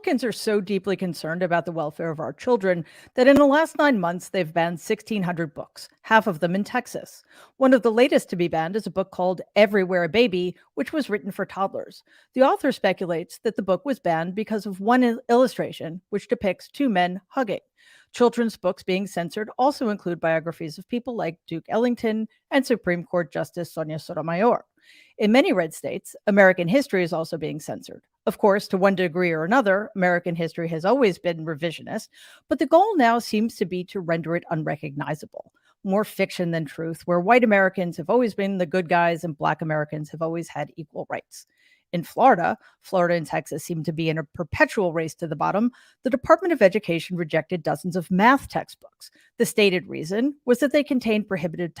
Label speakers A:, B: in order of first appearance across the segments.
A: Republicans are so deeply concerned about the welfare of our children that in the last 9 months, they've banned 1,600 books, half of them in Texas. One of the latest to be banned is a book called Everywhere a Baby, which was written for toddlers. The author speculates that the book was banned because of one illustration, which depicts two men hugging. Children's books being censored also include biographies of people like Duke Ellington and Supreme Court Justice Sonia Sotomayor. In many red states, American history is also being censored. Of course, to one degree or another, American history has always been revisionist, but the goal now seems to be to render it unrecognizable. More fiction than truth, where white Americans have always been the good guys and Black Americans have always had equal rights. In Florida and Texas seem to be in a perpetual race to the bottom. The Department of Education rejected dozens of math textbooks. The stated reason was that they contained prohibited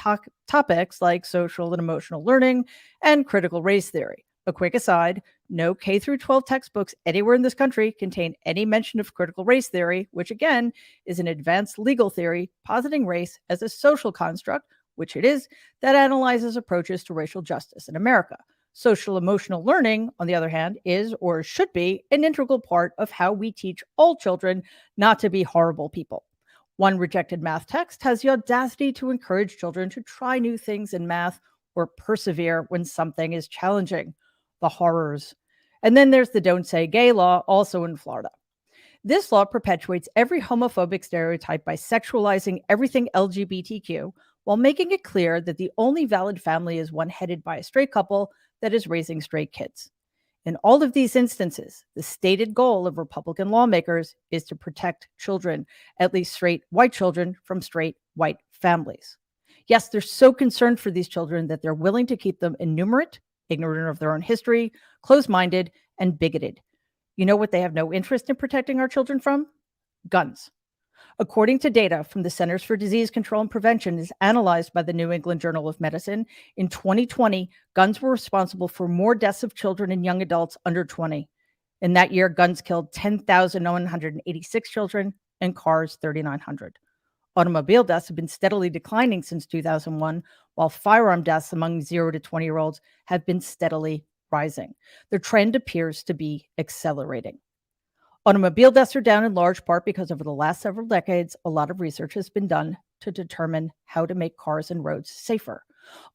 A: topics like social and emotional learning and critical race theory. A quick aside, no K through 12 textbooks anywhere in this country contain any mention of critical race theory, which again is an advanced legal theory positing race as a social construct, which it is, that analyzes approaches to racial justice in America. Social emotional learning, on the other hand, is or should be an integral part of how we teach all children not to be horrible people. One rejected math text has the audacity to encourage children to try new things in math or persevere when something is challenging. The horrors. And then there's the Don't Say Gay law, also in Florida. This law perpetuates every homophobic stereotype by sexualizing everything LGBTQ while making it clear that the only valid family is one headed by a straight couple that is raising straight kids. In all of these instances, the stated goal of Republican lawmakers is to protect children, at least straight white children, from straight white families. Yes, they're so concerned for these children that they're willing to keep them innumerate, ignorant of their own history, closed-minded, and bigoted. You know what they have no interest in protecting our children from? Guns. According to data from the Centers for Disease Control and Prevention, as analyzed by the New England Journal of Medicine, in 2020, guns were responsible for more deaths of children and young adults under 20. In that year, guns killed 10,186 children and cars 3,900. Automobile deaths have been steadily declining since 2001, while firearm deaths among 0 to 20-year-olds have been steadily rising. The trend appears to be accelerating. Automobile deaths are down in large part because over the last several decades, a lot of research has been done to determine how to make cars and roads safer.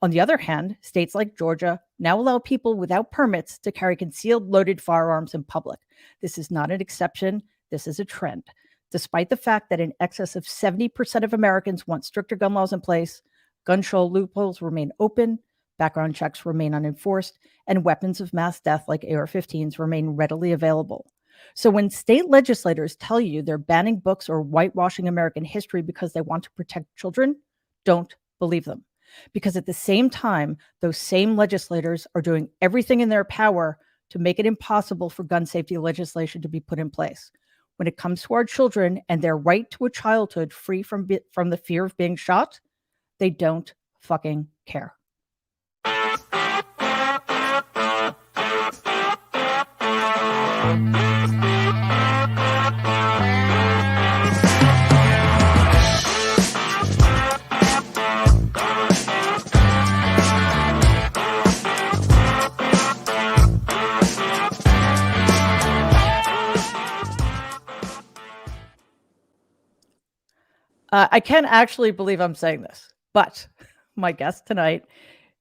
A: On the other hand, states like Georgia now allow people without permits to carry concealed loaded firearms in public. This is not an exception. This is a trend. Despite the fact that in excess of 70% of Americans want stricter gun laws in place, gun show loopholes remain open, background checks remain unenforced, and weapons of mass death like AR-15s remain readily available. So when state legislators tell you they're banning books or whitewashing American history because they want to protect children, don't believe them. Because at the same time, those same legislators are doing everything in their power to make it impossible for gun safety legislation to be put in place. When it comes to our children and their right to a childhood free from the fear of being shot, they don't fucking care. I can't actually believe I'm saying this, but my guest tonight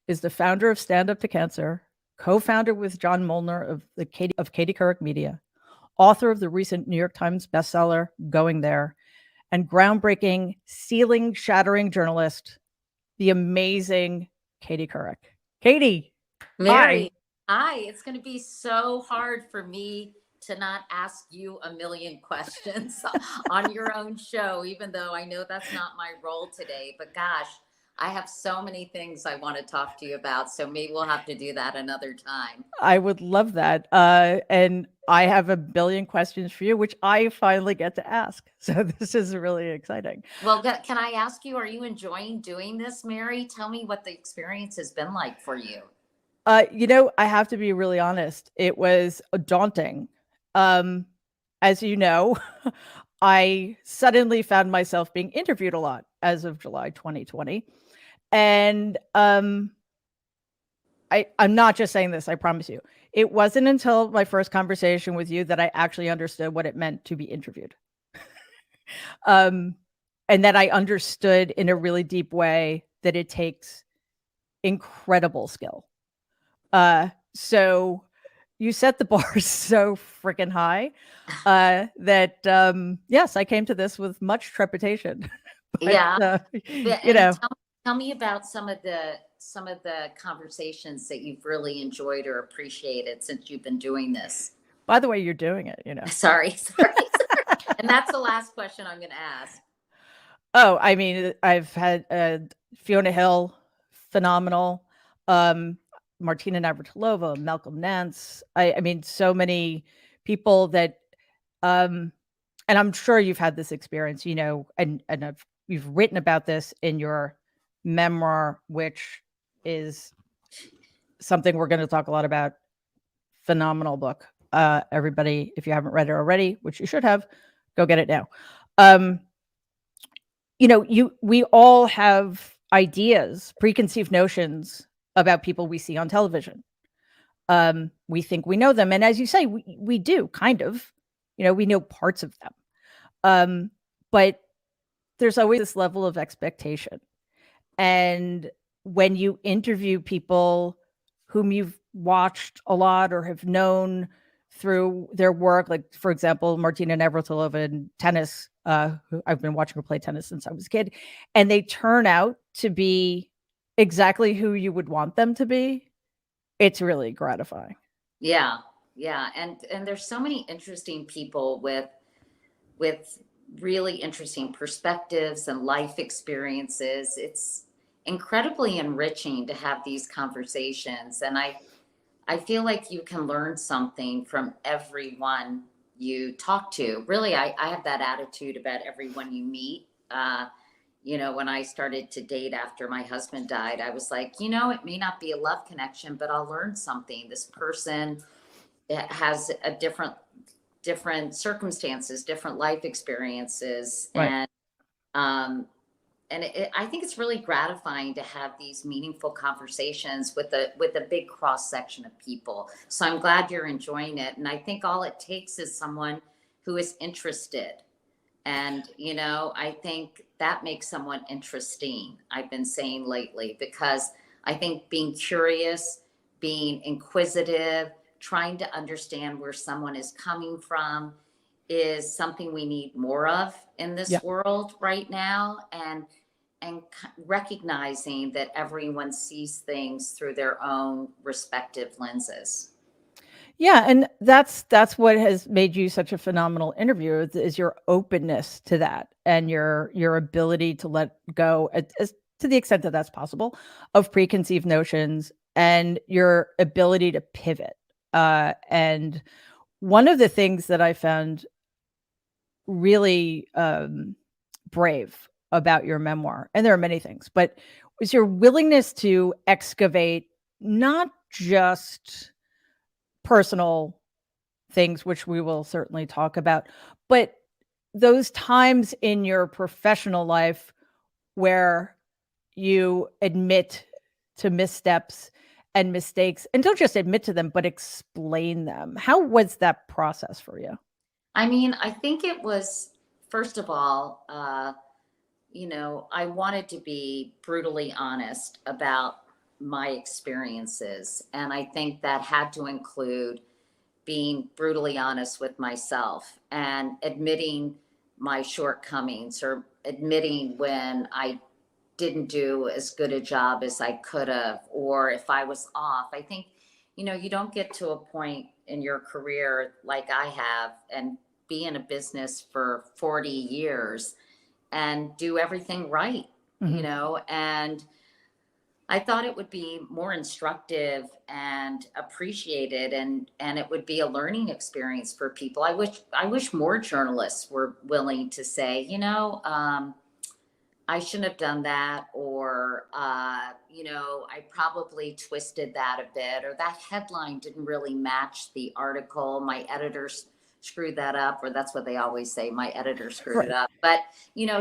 A: is the founder of Stand Up to Cancer, co-founder with John Molnar of Katie Couric Media, author of the recent New York Times bestseller, Going There, and groundbreaking, ceiling-shattering journalist, the amazing Katie Couric. Katie,
B: Mary, hi. It's going to be so hard for me to not ask you a million questions on your own show, even though I know that's not my role today. But gosh, I have so many things I want to talk to you about. So maybe we'll have to do that another time.
A: I would love that. And I have a billion questions for you, which I finally get to ask. So this is really exciting.
B: Well, can I ask you, are you enjoying doing this, Mary? Tell me what the experience has been like for you.
A: I have to be really honest. It was daunting. As you know, I suddenly found myself being interviewed a lot as of July 2020. And I'm not just saying this, I promise you. It wasn't until my first conversation with you that I actually understood what it meant to be interviewed. Um, and that I understood in a really deep way that it takes incredible skill. So you set the bar so freaking high that yes, I came to this with much trepidation. But
B: Yeah.
A: you
B: And
A: know,
B: tell me about some of the conversations that you've really enjoyed or appreciated since you've been doing this.
A: by the way, you're doing it.
B: Sorry, sorry, sorry. And that's the last question I'm going to ask.
A: Oh, I mean, I've had Fiona Hill, phenomenal. Um, Martina Navratilova, Malcolm Nance. I mean, so many people that, um, and I'm sure you've had this experience, and you've written about this in your memoir, which is something we're going to talk a lot about. Phenomenal book. Everybody, if you haven't read it already, which you should have, go get it now. Um, we all have ideas, preconceived notions about people we see on television. We think we know them, and as you say, we do kind of. We know parts of them, but there's always this level of expectation. And when you interview people whom you've watched a lot or have known through their work, like, for example, Martina Navratilova in tennis, who I've been watching her play tennis since I was a kid, and they turn out to be exactly who you would want them to be, it's really gratifying.
B: Yeah, yeah, and there's so many interesting people with really interesting perspectives and life experiences. It's incredibly enriching to have these conversations, and I feel like you can learn something from everyone you talk to. Really, I have that attitude about everyone you meet. When I started to date after my husband died, I was like, it may not be a love connection, but I'll learn something. This person has a different circumstances, different life experiences,
A: Right.
B: um, I think it's really gratifying to have these meaningful conversations with a big cross section of people. So I'm glad you're enjoying it, and I think all it takes is someone who is interested. And I think that makes someone interesting. I've been saying lately, because I think being curious, being inquisitive, trying to understand where someone is coming from is something we need more of in
A: Yeah.
B: this world right now. And recognizing that everyone sees things through their own respective lenses.
A: Yeah, and that's what has made you such a phenomenal interviewer is your openness to that and your ability to let go as to the extent that that's possible of preconceived notions and your ability to pivot. And one of the things that I found really brave about your memoir, and there are many things, but was your willingness to excavate not just personal things, which we will certainly talk about, but those times in your professional life where you admit to missteps and mistakes and don't just admit to them, but explain them. How was that process for you?
B: I mean, I think it was, first of all, I wanted to be brutally honest about my experiences. And I think that had to include being brutally honest with myself and admitting my shortcomings, or admitting when I didn't do as good a job as I could have, or if I was off. I think, you don't get to a point in your career like I have and be in a business for 40 years and do everything right,
A: Mhm.
B: and I thought it would be more instructive and appreciated, and it would be a learning experience for people. I wish more journalists were willing to say, I shouldn't have done that, or I probably twisted that a bit, or that headline didn't really match the article. My editors screwed that up, or that's what they always say. My editor screwed it
A: Right.
B: up. But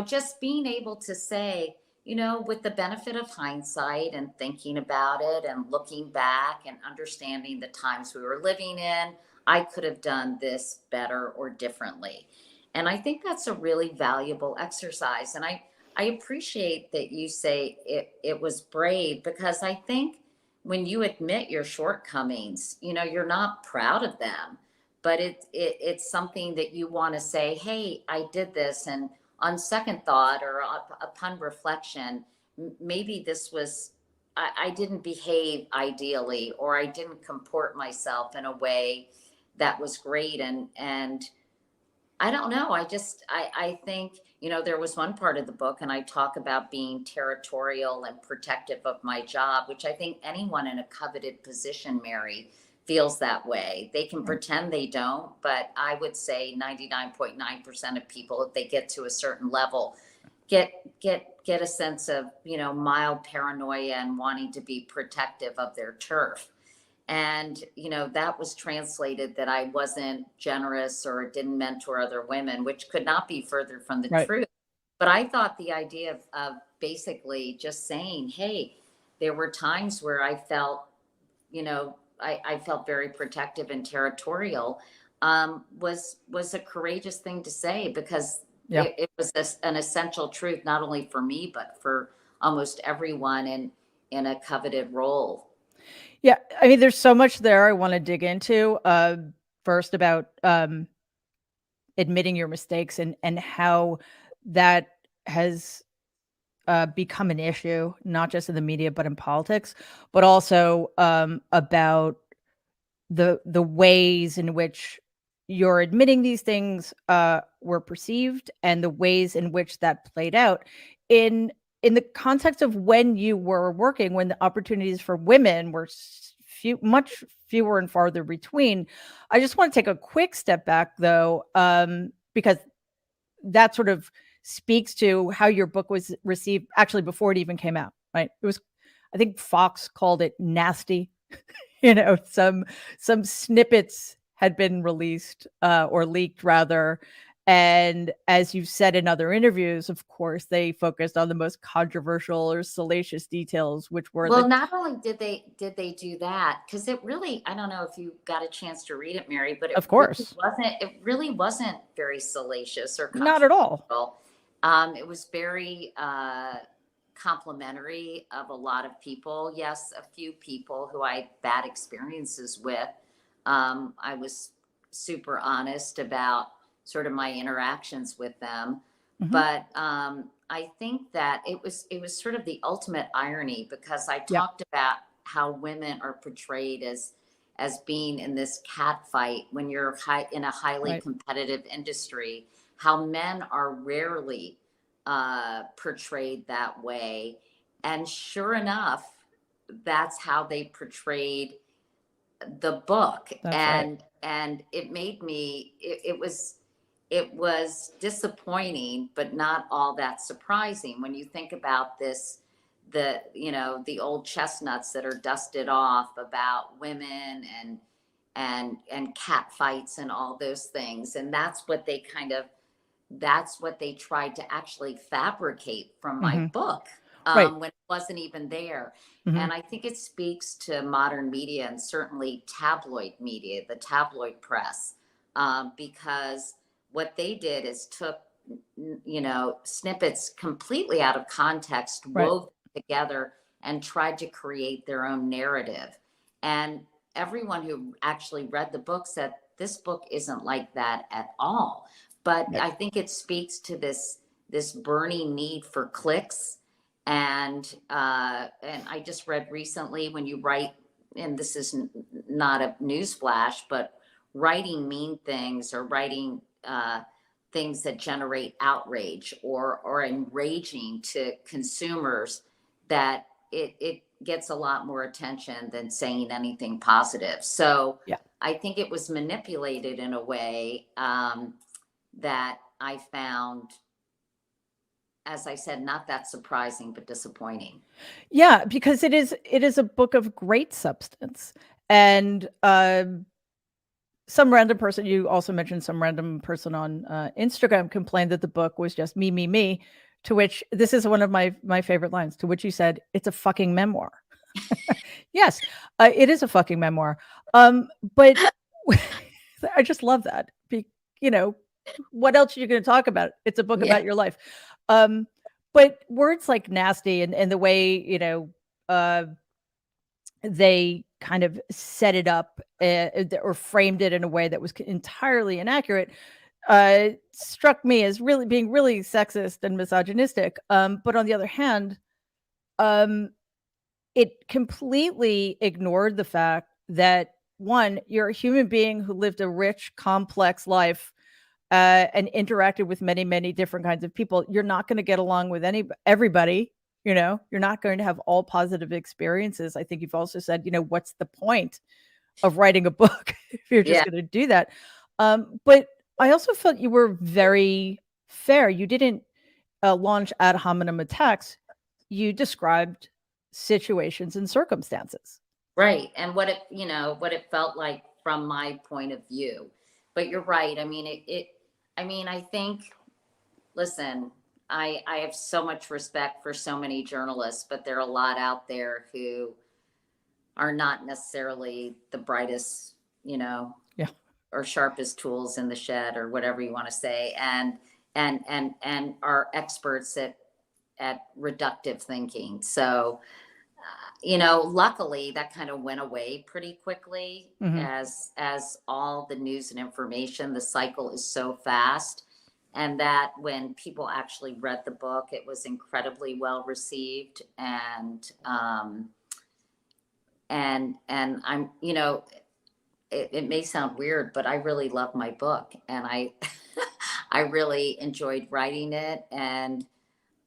B: just being able to say, with the benefit of hindsight and thinking about it and looking back and understanding the times we were living in, I could have done this better or differently. And I think that's a really valuable exercise. And I appreciate that you say it was brave, because I think when you admit your shortcomings, you're not proud of them, but it's something that you want to say, hey, I did this. And on second thought or upon reflection, maybe this was, I didn't behave ideally, or I didn't comport myself in a way that was great. And I don't know. I think, there was one part of the book, and I talk about being territorial and protective of my job, which I think anyone in a coveted position, Mary, feels that way. They can pretend they don't, but I would say 99.9% of people, if they get to a certain level, get a sense of, mild paranoia and wanting to be protective of their turf. And that was translated that I wasn't generous or didn't mentor other women, which could not be further from the
A: Right.
B: truth. But I thought the idea of basically just saying, hey, there were times where I felt, I felt very protective and territorial, was a courageous thing to say, because
A: Yeah.
B: it was an essential truth, not only for me, but for almost everyone in a coveted role.
A: Yeah. I mean, there's so much there I want to dig into. First about admitting your mistakes and how that has become an issue, not just in the media, but in politics, but also about the ways in which you're admitting these things were perceived, and the ways in which that played out in the context of when you were working, when the opportunities for women were much fewer and farther between. I just want to take a quick step back, though, because that sort of speaks to how your book was received actually before it even came out, right? It was, I think Fox called it nasty. Some snippets had been released or leaked rather. And as you've said in other interviews, of course, they focused on the most controversial or salacious details, which were
B: Well, not only did they do that, because it really, I don't know if you got a chance to read it, Mary, but
A: of course,
B: it really wasn't very salacious or
A: not at all.
B: controversial. It was very complimentary of a lot of people. Yes, a few people who I had bad experiences with. I was super honest about sort of my interactions with them.
A: Mhm.
B: But I think that it was sort of the ultimate irony, because I
A: Yeah,
B: talked about how women are portrayed as being in this cat fight when you're in a highly
A: right.
B: competitive industry, how men are rarely portrayed that way. And sure enough, that's how they portrayed the book.
A: That's right.
B: And it made me, it was disappointing, but not all that surprising when you think about this, the old chestnuts that are dusted off about women and cat fights and all those things. And that's what they tried to actually fabricate from my
A: Hmm.
B: book,
A: Right.
B: when it wasn't even there.
A: Hmm.
B: And I think it speaks to modern media, and certainly tabloid media, the tabloid press, because what they did is took, snippets completely out of context,
A: Right.
B: wove them together, and tried to create their own narrative. And everyone who actually read the book said this book isn't like that at all. But
A: Right.
B: I think it speaks to this burning need for clicks. And I just read recently, when you write, and this is not a news flash, but writing mean things, or writing things that generate outrage or enraging to consumers, that it gets a lot more attention than saying anything positive. So
A: Yeah.
B: I think it was manipulated in a way, that I found, as I said, not that surprising, but disappointing.
A: Yeah, because it is a book of great substance. And some random person, you also mentioned some random person on Instagram complained that the book was just me, me, me. To which this is one of my favorite lines. To which you said, "It's a fucking memoir." Yes, it is a fucking memoir. But I just love that. You know, what else are you going to talk about? It's a book
B: Yeah.
A: about your life. Um, but words like nasty and the way uh, they kind of set it up or framed it in a way that was entirely inaccurate struck me as really being really sexist and misogynistic. But on the other hand, um, it completely ignored the fact that one, you're a human being who lived a rich, complex life and interacted with many, many different kinds of people. You're not going to get along with everybody. You're not going to have all positive experiences. I think you've also said, what's the point of writing a book if you're just
B: Yeah.
A: going to do that? But I also felt you were very fair. You didn't launch ad hominem attacks. You described situations and circumstances.
B: Right. And what it felt like from my point of view. But you're right. I mean, I mean, I think, listen, I have so much respect for so many journalists, but there are a lot out there who are not necessarily the brightest,
A: Yeah.
B: or sharpest tools in the shed or whatever you want to say. And are experts at reductive thinking. So, luckily that kind of went away pretty quickly
A: Hmm.
B: as all the news and information, the cycle is so fast. And that when people actually read the book, it was incredibly well received. And I'm, it may sound weird, but I really love my book, and I I really enjoyed writing it, and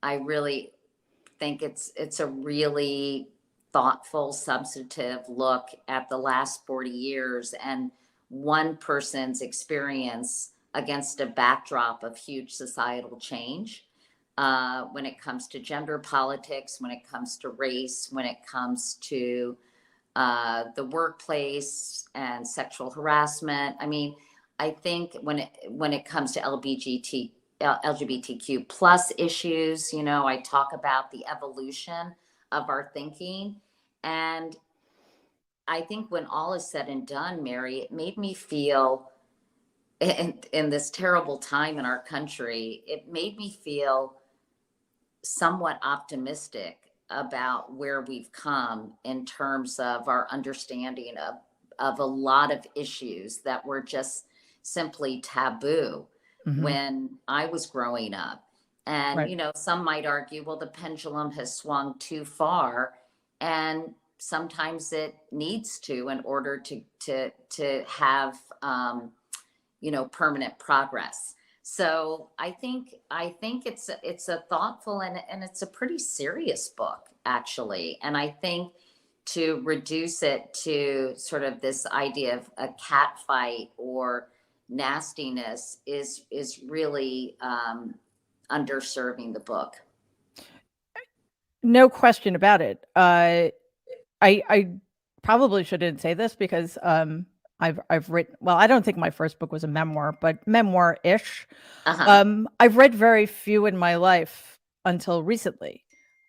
B: I really think it's a really thoughtful, substantive look at the last 40 years and one person's experience against a backdrop of huge societal change. When it comes to gender politics, when it comes to race, when it comes to the workplace and sexual harassment. I mean, I think when it comes to LGBTQ plus issues, I talk about the evolution of our thinking. And I think when all is said and done, Mary, it made me feel in this terrible time in our country, it made me feel somewhat optimistic about where we've come in terms of our understanding of a lot of issues that were just simply taboo
A: Hmm.
B: when I was growing up. And,
A: Right.
B: some might argue, well, the pendulum has swung too far. And sometimes it needs to in order to have permanent progress. So I think it's a thoughtful and it's a pretty serious book, actually. And I think to reduce it to sort of this idea of a cat fight or nastiness is really underserving the book.
A: No question about it. I probably shouldn't say this because I've written, well, I don't think my first book was a memoir, but memoir-ish.
B: Uh-huh.
A: I've read very few in my life until recently.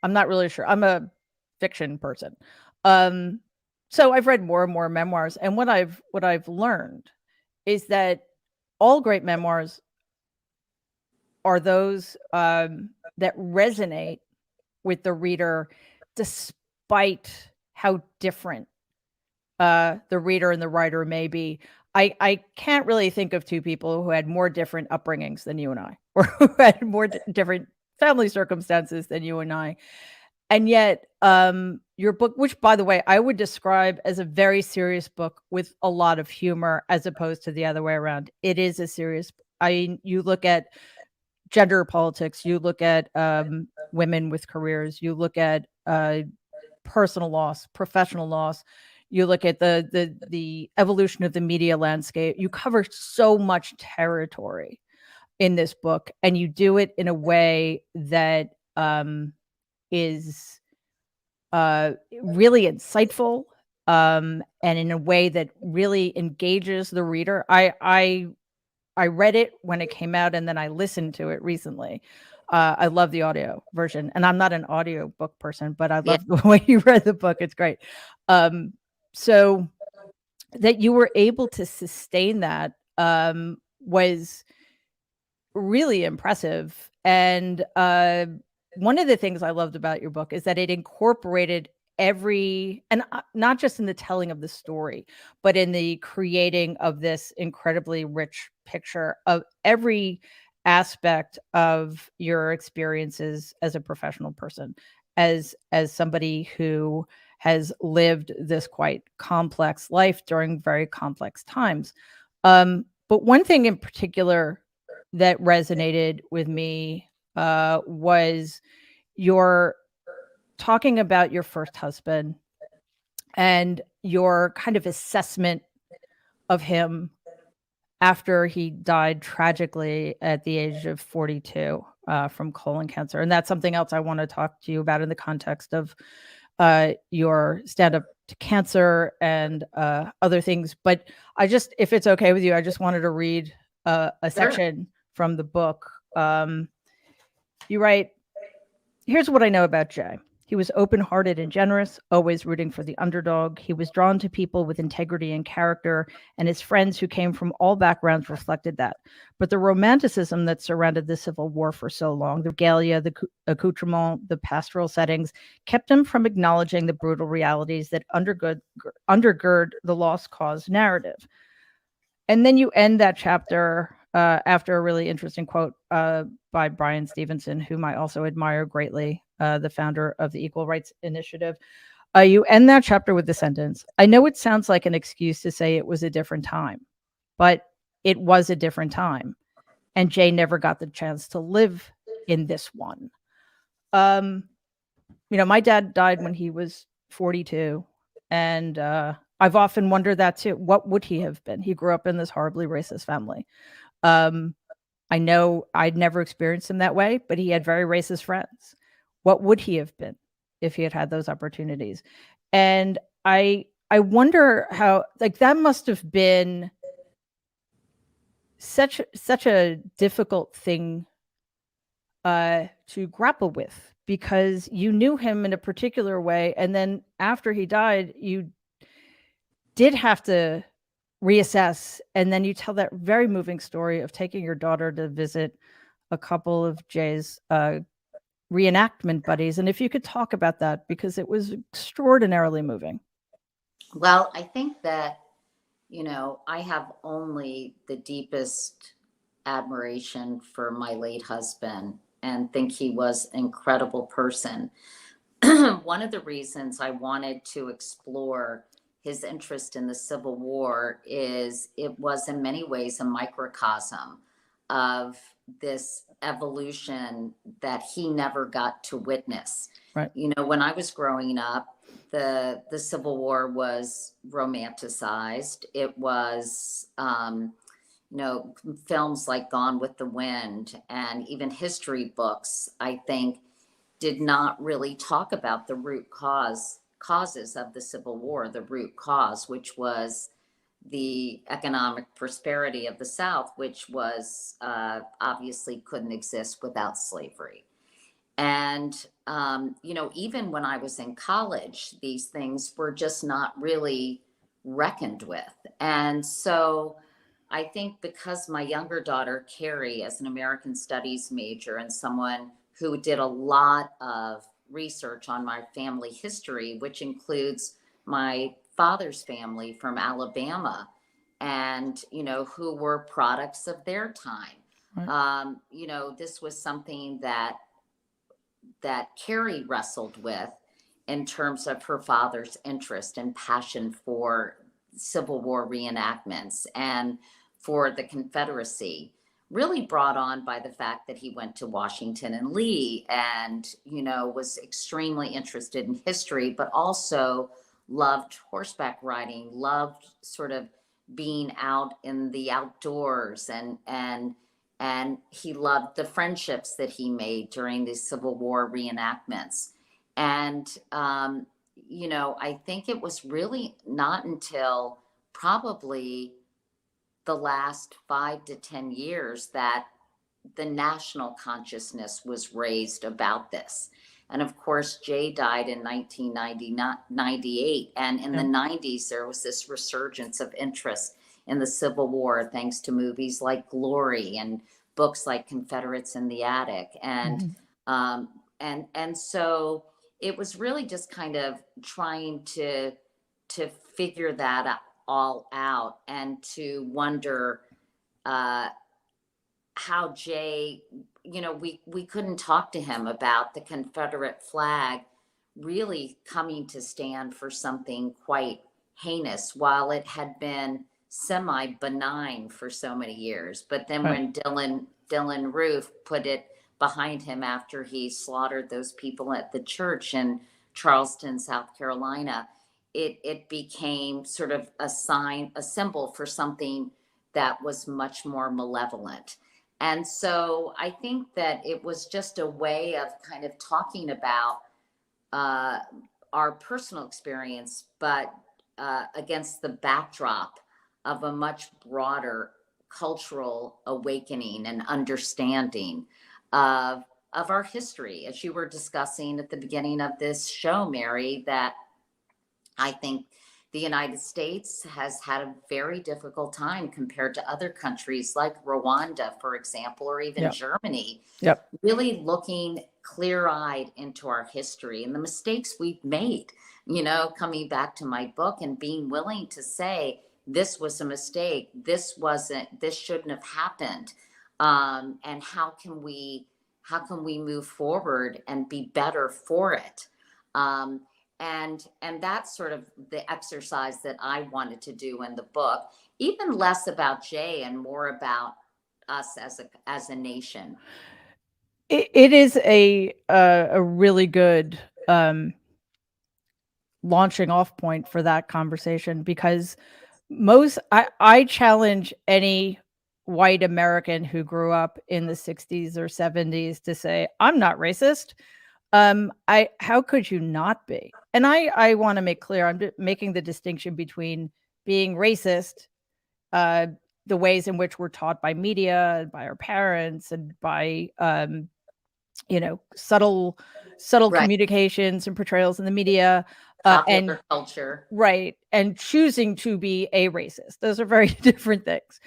A: I'm not really sure. I'm a fiction person. Um, so I've read more and more memoirs, and what I've learned is that all great memoirs are those that resonate with the reader despite how different the reader and the writer may be. I can't really think of two people who had more different upbringings than you and I, or who had more different family circumstances than you and I. And yet, your book, which by the way, I would describe as a very serious book with a lot of humor, as opposed to the other way around. It is a serious. You look at gender politics, you look at women with careers, you look at personal loss, professional loss. You look at the evolution of the media landscape. You cover so much territory in this book, and you do it in a way that is really insightful, and in a way that really engages the reader. I read it when it came out, and then I listened to it recently. I love the audio version, and I'm not an audio book person, but I
B: Yeah.
A: love the way you read the book. It's great. So that you were able to sustain that was really impressive. And one of the things I loved about your book is that it incorporated and not just in the telling of the story, but in the creating of this incredibly rich picture of every aspect of your experiences as a professional person, as somebody who has lived this quite complex life during very complex times. But one thing in particular that resonated with me was your talking about your first husband and your kind of assessment of him after he died tragically at the age of 42 from colon cancer. And that's something else I want to talk to you about in the context of your stand up to cancer and other things. But if it's okay with you, I just wanted to read a
B: Sure.
A: section from the book. You write, "Here's what I know about Jay. He was open hearted and generous, always rooting for the underdog. He was drawn to people with integrity and character, and his friends who came from all backgrounds reflected that. But the romanticism that surrounded the Civil War for so long, the regalia, the accoutrement, the pastoral settings, kept him from acknowledging the brutal realities that undergird the lost cause narrative." And then you end that chapter after a really interesting quote by Brian Stevenson, whom I also admire greatly, the founder of the Equal Rights Initiative. You end that chapter with the sentence, "I know it sounds like an excuse to say it was a different time, but it was a different time. And Jay never got the chance to live in this one." Um, my dad died when he was 42. And I've often wondered that too. What would he have been? He grew up in this horribly racist family. Um, I know I'd never experienced him that way, but he had very racist friends. What would he have been if he had had those opportunities? And I wonder how, like, that must have been such a difficult thing to grapple with, because you knew him in a particular way, and then after he died, you did have to reassess. And then you tell that very moving story of taking your daughter to visit a couple of Jay's reenactment buddies. And if you could talk about that, because it was extraordinarily moving.
B: Well, I think that, I have only the deepest admiration for my late husband and think he was an incredible person. One of the reasons I wanted to explore his interest in the Civil War is it was in many ways a microcosm of this evolution that he never got to witness.
A: Right.
B: When I was growing up, the Civil War was romanticized. It was films like Gone with the Wind and even history books, I think, did not really talk about the causes of the Civil War, the root cause, which was the economic prosperity of the South, which was obviously couldn't exist without slavery. And, even when I was in college, these things were just not really reckoned with. And so I think because my younger daughter, Carrie, as an American Studies major and someone who did a lot of research on my family history, which includes my father's family from Alabama, and, who were products of their time.
A: Right.
B: This was something that Carrie wrestled with in terms of her father's interest and passion for Civil War reenactments and for the Confederacy, really brought on by the fact that he went to Washington and Lee and, was extremely interested in history, but also loved horseback riding, loved sort of being out in the outdoors, and he loved the friendships that he made during the Civil War reenactments. And, I think it was really not until probably the last 5 to 10 years that the national consciousness was raised about this. And of course, Jay died in 1998. And in the 90s, there was this resurgence of interest in the Civil War, thanks to movies like Glory and books like Confederates in the Attic. And so it was really just kind of trying to figure that all out, and to wonder uh, how Jay, we couldn't talk to him about the Confederate flag really coming to stand for something quite heinous, while it had been semi benign for so many years. But then when Dylan Roof put it behind him after he slaughtered those people at the church in Charleston, South Carolina, it became sort of a sign, a symbol for something that was much more malevolent. And so I think that it was just a way of kind of talking about our personal experience, but against the backdrop of a much broader cultural awakening and understanding of our history. As you were discussing at the beginning of this show, Mary, that I think the United States has had a very difficult time compared to other countries like Rwanda, for example, or even Germany, really looking clear eyed into our history and the mistakes we've made, coming back to my book and being willing to say, this was a mistake. This shouldn't have happened. And how can we move forward and be better for it? And that's sort of the exercise that I wanted to do in the book, even less about Jay and more about us as a nation.
A: It is a really good launching off point for that conversation, because I challenge any white American who grew up in the 60s or 70s to say, I'm not racist. How could you not be? And I want to make clear, I'm making the distinction between being racist, the ways in which we're taught by media, by our parents, and by subtle communications and portrayals in the media,
B: popular culture,
A: right, and choosing to be a racist. Those are very different things.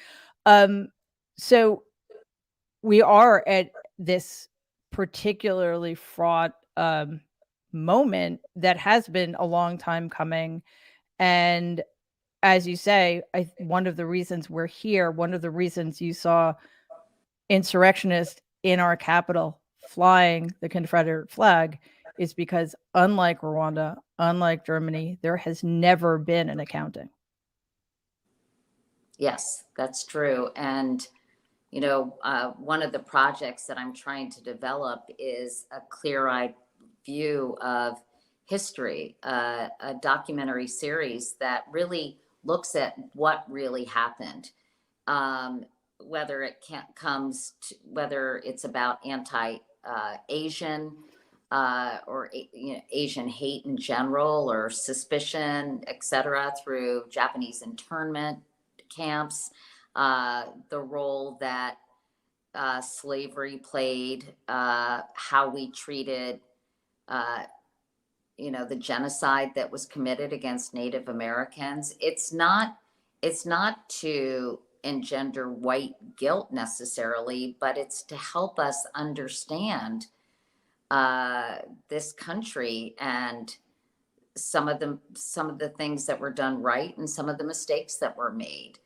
A: So we are at this particularly fraught moment that has been a long time coming. And as you say, one of the reasons we're here, one of the reasons you saw insurrectionists in our capital flying the Confederate flag, is because unlike Rwanda, unlike Germany, there has never been an accounting.
B: Yes, that's true. And one of the projects that I'm trying to develop is a clear-eyed view of history, a documentary series that really looks at what really happened, whether it's about anti-Asian or Asian hate in general, or suspicion, etc., through Japanese internment camps, the role that slavery played, how we treated, the genocide that was committed against Native Americans. It's not to engender white guilt necessarily, but it's to help us understand this country and some of the things that were done right and some of the mistakes that were made.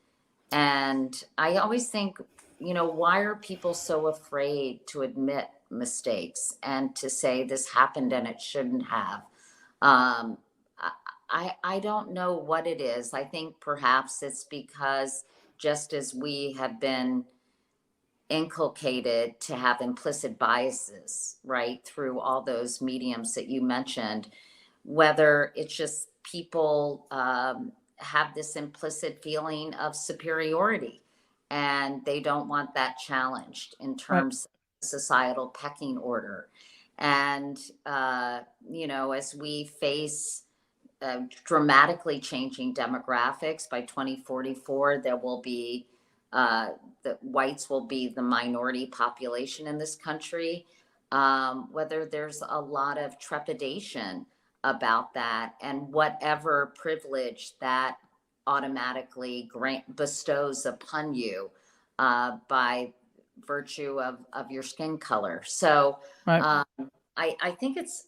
B: And I always think, why are people so afraid to admit mistakes and to say this happened and it shouldn't have? I don't know what it is. I think perhaps it's because, just as we have been inculcated to have implicit biases, right, through all those mediums that you mentioned, whether it's just people have this implicit feeling of superiority and they don't want that challenged in terms of societal pecking order. And, as we face dramatically changing demographics, by 2044, there will be that whites will be the minority population in this country, whether there's a lot of trepidation about that, and whatever privilege that automatically bestows upon you by virtue of your skin color. So
A: Right.
B: um, I think it's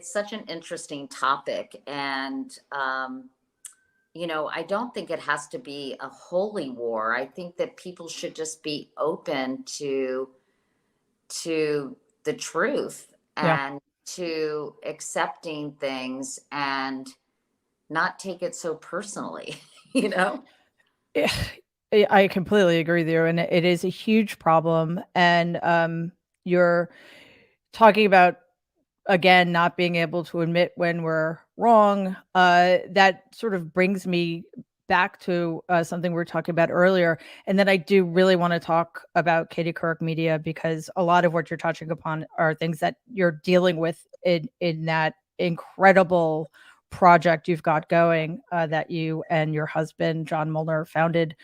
B: such an interesting topic, and I don't think it has to be a holy war. I think that people should just be open to the truth
A: Yeah.
B: and to accepting things and not take it so personally, you know?
A: Eh, I completely agree with you, and it is a huge problem. And you're talking about, again, not being able to admit when we're wrong. That sort of brings me back to something we were talking about earlier. And then I do really want to talk about Katie Couric Media, because a lot of what you're touching upon are things that you're dealing with in that incredible project you've got going, that you and your husband, John Molnar, founded,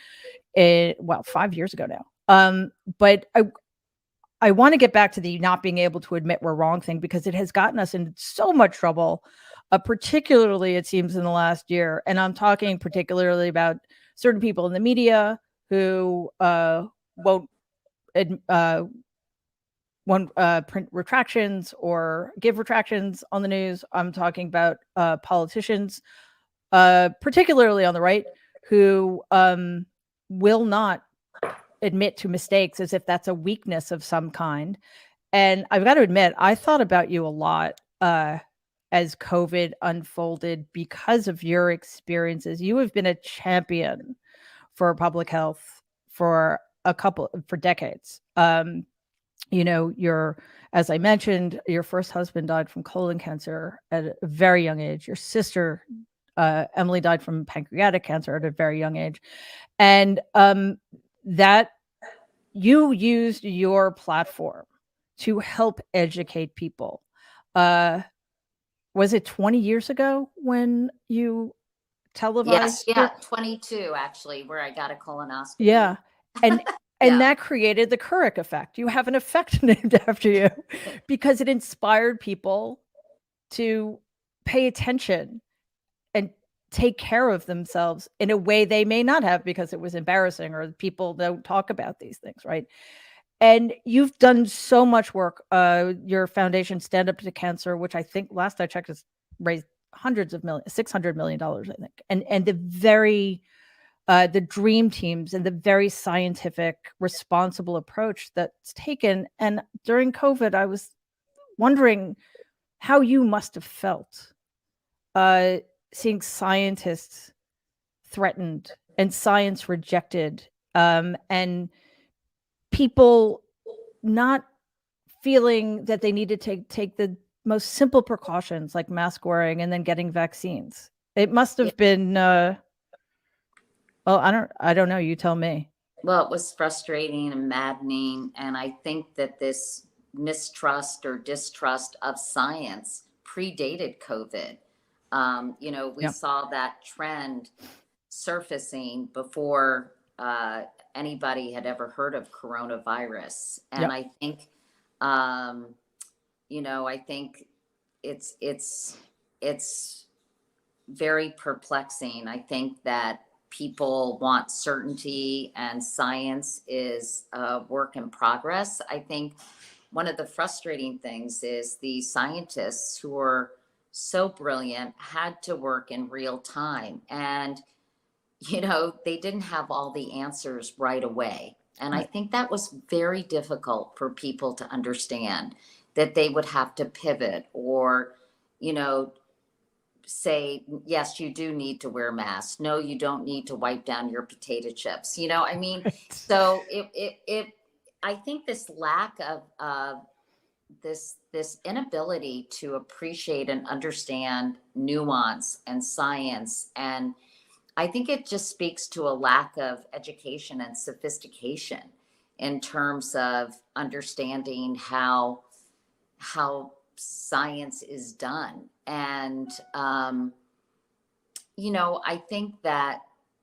A: 5 years ago now. But I want to get back to the not being able to admit we're wrong thing, because it has gotten us in so much trouble, particularly, it seems, in the last year. And I'm talking particularly about certain people in the media who won't ad- uh, print retractions or give retractions on the news. I'm talking about politicians, particularly on the right, who will not admit to mistakes as if that's a weakness of some kind. And I've got to admit, I thought about you a lot as COVID unfolded, because of your experiences. You have been a champion for public health for decades. Your, as I mentioned, your first husband died from colon cancer at a very young age. Your sister, Emily, died from pancreatic cancer at a very young age. And that you used your platform to help educate people. Uh, was it 20 years ago when you
B: Yes,
A: televised
B: yeah,
A: your—
B: 22 actually, where I got a
A: Yeah.
B: colonoscopy.
A: And
B: Yeah.
A: that created the Couric effect. You have an effect named after you, because it inspired people to pay attention and take care of themselves in a way they may not have, because it was embarrassing or people don't talk about these things, right? And you've done so much work. Your foundation, Stand Up to Cancer, which I think last I checked has raised hundreds of millions, $600 million, I think. And the dream teams and the very scientific, responsible approach that's taken. And during COVID, I was wondering how you must have felt, uh, seeing scientists threatened and science rejected, and people not feeling that they need to take the most simple precautions like mask wearing and then getting vaccines. It must
B: Yeah.
A: have been well, I don't know, you tell me.
B: Well, it was frustrating and maddening. And I think that this mistrust or distrust of science predated COVID. We
A: Yeah.
B: saw that trend surfacing before anybody had ever heard of coronavirus. And
A: Yep.
B: um, I think it's very perplexing. I think that people want certainty, and science is a work in progress. I think one of the frustrating things is the scientists who are so brilliant had to work in real time. And, they didn't have all the answers right away. And I
A: Right.
B: think that was very difficult for people to understand, that they would have to pivot or, you know, say, yes, you do need to wear masks. No, you don't need to wipe down your potato chips. I mean,
A: Right.
B: so I think this lack of this inability to appreciate and understand nuance and science, and I think it just speaks to a lack of education and sophistication in terms of understanding how science is done. And I think that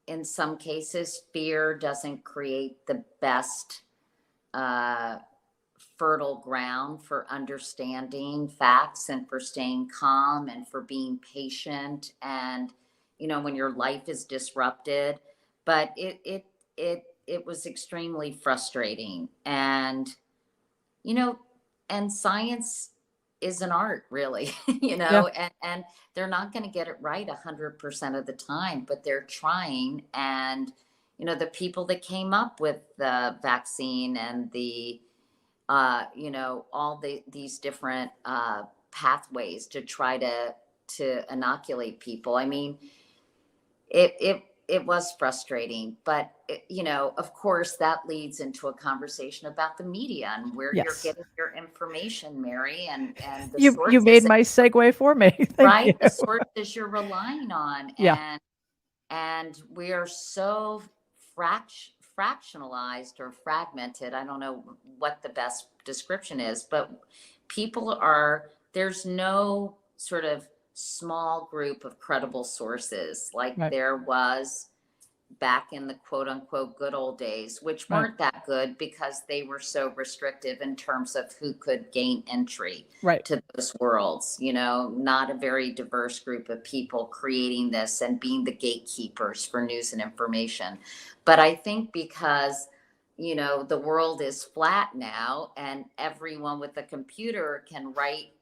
B: in some cases, fear doesn't create the best uh, fertile ground for understanding facts and for staying calm and for being patient. And, when your life is disrupted, but it was extremely frustrating. And, you know, and science is an art, really,
A: Yeah.
B: and they're not going to get it right 100% of the time, but they're trying. And, the people that came up with the vaccine and all these different pathways to try to inoculate people. I mean, it was frustrating, but of course, that leads into a conversation about the media and where you're
A: Yes.
B: getting your information, Mary, and the
A: You made
B: sources,
A: my segue for me. Thank you.
B: right? The sources you're relying on,
A: Yeah.
B: and we are so fractionalized or fragmented. I don't know what the best description is, but there's no sort of small group of credible sources like
A: Right.
B: there was back in the quote unquote good old days, which
A: Right.
B: weren't that good because they were so restrictive in terms of who could gain entry
A: Right.
B: to those worlds. Not a very diverse group of people creating this and being the gatekeepers for news and information. But I think because the world is flat now and everyone with a computer can write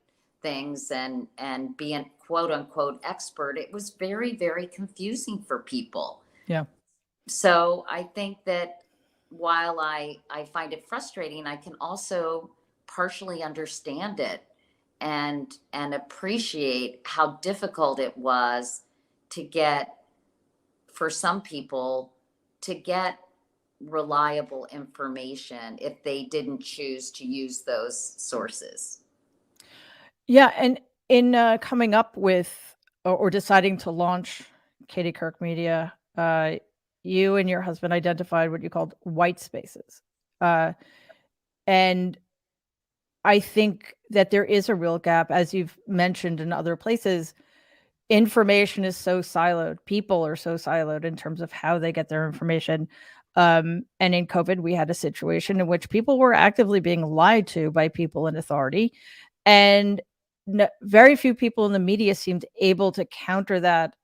B: things and be a quote unquote expert, it was very, very confusing for people.
A: Yeah.
B: So I think that while I find it frustrating, I can also partially understand it and appreciate how difficult it was to get, for some people, to get reliable information if they didn't choose to use those sources.
A: Yeah. And in coming up with or deciding to launch Katie Couric Media, you and your husband identified what you called white spaces. Uh, and I think that there is a real gap, as you've mentioned in other places. Information is so siloed. People are so siloed in terms of how they get their information. And in COVID, we had a situation in which people were actively being lied to by people in authority. And very few people in the media seemed able to counter that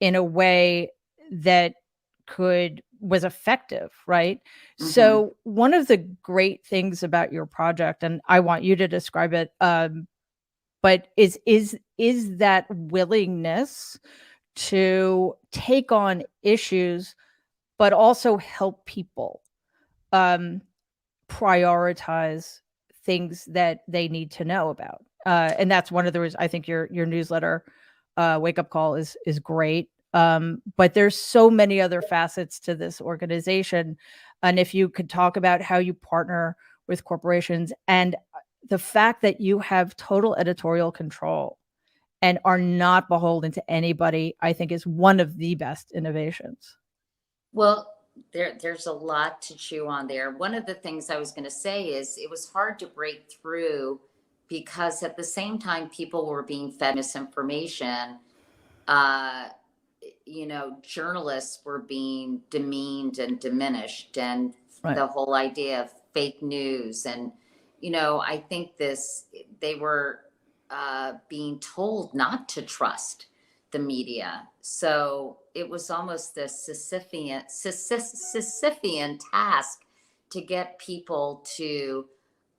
A: in a way that was effective, right?
B: Mm-hmm.
A: So one of the great things about your project, and I want you to describe it, but is that willingness to take on issues, but also help people um, prioritize things that they need to know about. And that's one of the reasons I think your newsletter, Wake Up Call, is great. But there's so many other facets to this organization, and if you could talk about how you partner with corporations and the fact that you have total editorial control and are not beholden to anybody, I think is one of the best innovations.
B: Well, there's a lot to chew on there. One of the things I was going to say is it was hard to break through because at the same time people were being fed misinformation. Uh, Journalists were being demeaned and diminished, and
A: Right.
B: the whole idea of fake news. And I think they were being told not to trust the media. So it was almost a Sisyphean task to get people to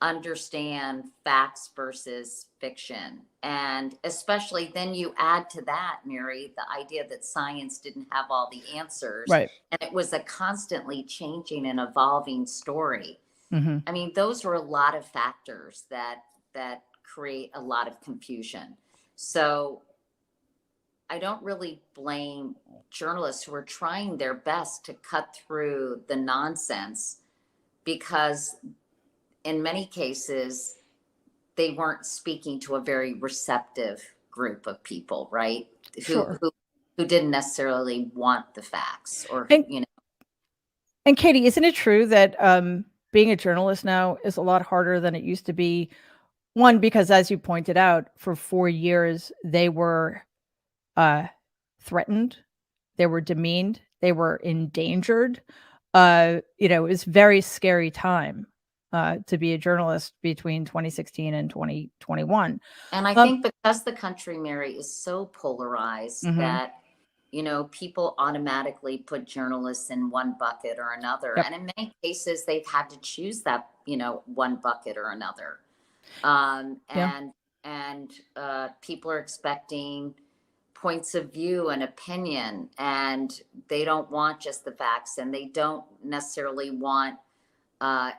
B: understand facts versus fiction. And especially then you add to that, Mary, the idea that science didn't have all the answers.
A: Right.
B: And it was a constantly changing and evolving story.
A: Mhm.
B: I mean, those are a lot of factors that create a lot of confusion. So I don't really blame journalists who are trying their best to cut through the nonsense because in many cases they weren't speaking to a very receptive group of people, right? Who
A: Sure.
B: who who didn't necessarily want the facts or
A: And and Katie, isn't it true that being a journalist now is a lot harder than it used to be? One, because as you pointed out, for 4 years they were threatened. they were demeaned, they were endangered. It was a very scary time to be a journalist between 2016 and 2021.
B: And I
A: Um,
B: think because the country, Mary, is so polarized
A: mhm.
B: that, people automatically put journalists in one bucket or another.
A: Yep.
B: And in many cases, they've had to choose that, one bucket or another.
A: Yeah.
B: And people are expecting points of view and opinion, and they don't want just the facts, and they don't necessarily want